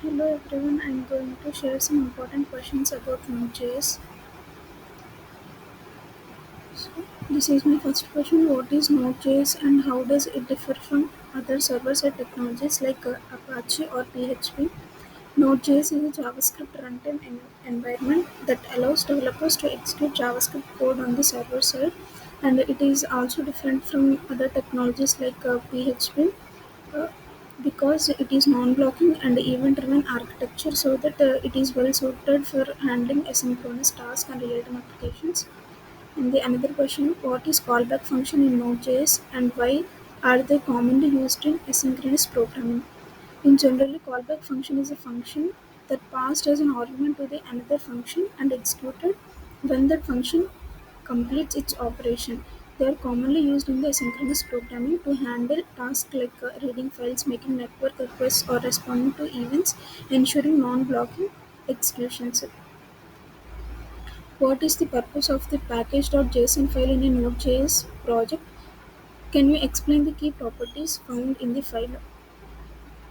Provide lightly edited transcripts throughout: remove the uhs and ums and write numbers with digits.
Hello everyone, I'm going to share some important questions about Node.js. So, this is my first question. What is Node.js and how does it differ from other server-side technologies like Apache or PHP? Node.js is a JavaScript runtime environment that allows developers to execute JavaScript code on the server side, and it is also different from other technologies like PHP uh, because it is non-blocking and event-driven architecture, so that it is well suited for handling asynchronous tasks and real-time applications. And the another question: what is callback function in Node.js and why are they commonly used in asynchronous programming? In general, callback function is a function that passed as an argument to the another function and executed when that function completes its operation. They are commonly used in the asynchronous programming to handle tasks like reading files, making network requests, or responding to events, ensuring non-blocking executions. What is the purpose of the package.json file in a Node.js project? Can you explain the key properties found in the file?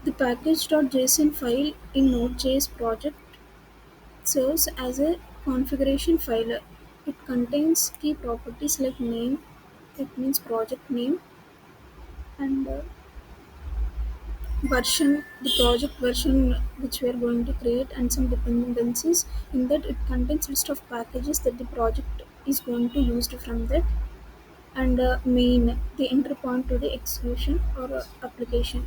The package.json file in Node.js project serves as a configuration file. It contains key properties like name, it means project name, and version, the project version which we are going to create, and some dependencies. In that, it contains list of packages that the project is going to use from that, and main, the entry point to the execution or application.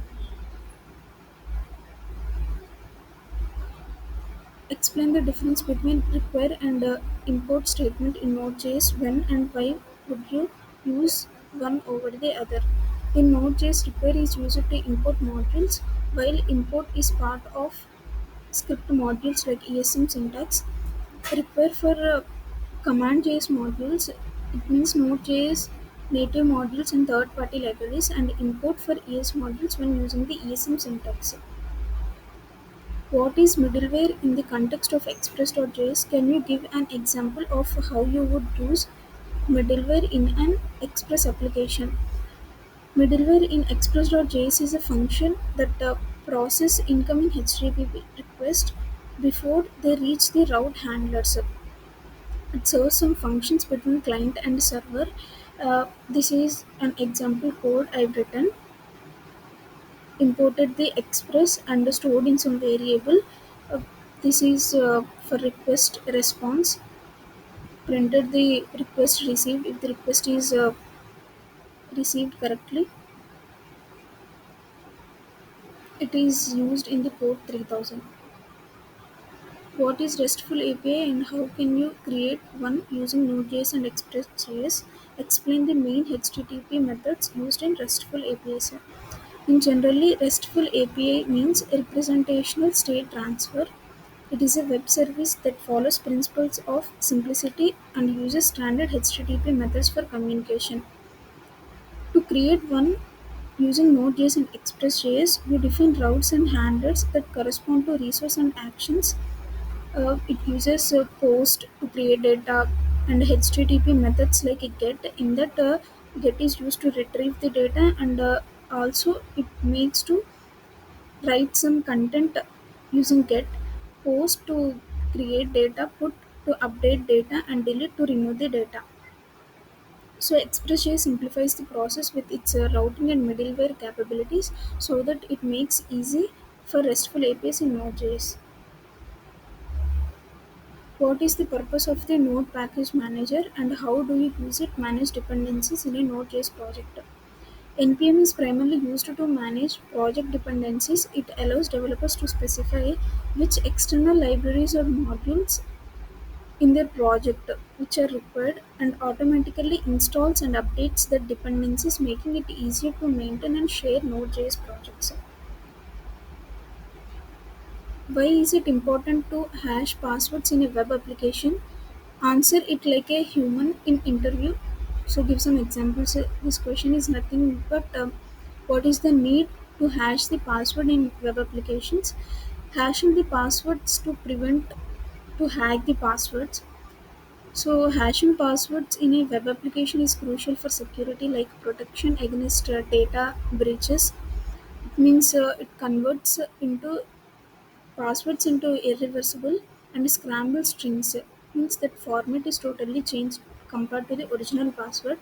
Explain the difference between require and import statement in Node.js. When and why would you use one over the other? In Node.js, require is used to import modules, while import is part of script modules like ESM syntax. Require for command.js modules, it means Node.js native modules and third-party libraries, and import for ES modules when using the ESM syntax. What is middleware in the context of Express.js? Can you give an example of how you would use middleware in an Express application? Middleware in Express.js is a function that process incoming HTTP requests before they reach the route handlers. It serves some functions between client and server. This is an example code I've written. Imported the express and stored in some variable. Uh, this is for request response. Printed the request received if the request is received correctly. It is used in the port 3000. What is RESTful API and how can you create one using Node.js and Express.js? Explain the main HTTP methods used in RESTful APIs. In generally, RESTful API means representational state transfer. It is a web service that follows principles of simplicity and uses standard HTTP methods for communication. To create one using Node.js and Express.js, we define routes and handlers that correspond to resource and actions. It uses post to create data and HTTP methods like a get. In that, get is used to retrieve the data, and also it makes to write some content using get. Post to create data, put to update data, and delete to remove the data. So Express.js simplifies the process with its routing and middleware capabilities, so that it makes easy for RESTful APIs in Node.js. What is the purpose of the Node Package Manager and how do you use it manage dependencies in a Node.js project? NPM is primarily used to manage project dependencies. It allows developers to specify which external libraries or modules in their project which are required, and automatically installs and updates the dependencies, making it easier to maintain and share Node.js projects. Why is it important to hash passwords in a web application? Answer it like a human in interview. So give some examples. This question is nothing but what is the need to hash the password in web applications? Hashing the passwords to prevent to hack the passwords. So hashing passwords in a web application is crucial for security, like protection against data breaches. It means it converts into passwords into irreversible and scramble strings means that format is totally changed compared to the original password,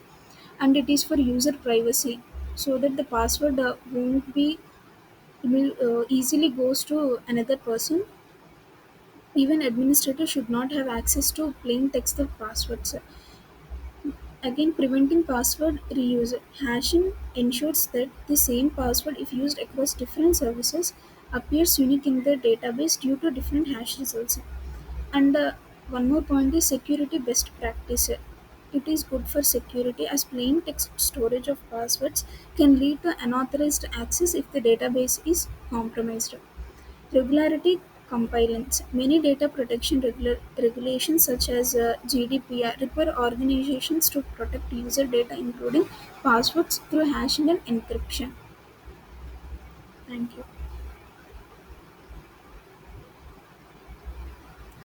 and it is for user privacy so that the password won't be will easily goes to another person. Even administrators should not have access to plain text of passwords. Again, preventing password reuse. Hashing ensures that the same password, if used across different services, appears unique in the database due to different hash results. And one more point is security best practice. It is good for security as plain text storage of passwords can lead to unauthorized access if the database is compromised. Regularity compliance. Many data protection regulations such as GDPR require organizations to protect user data including passwords through hashing and encryption. Thank you.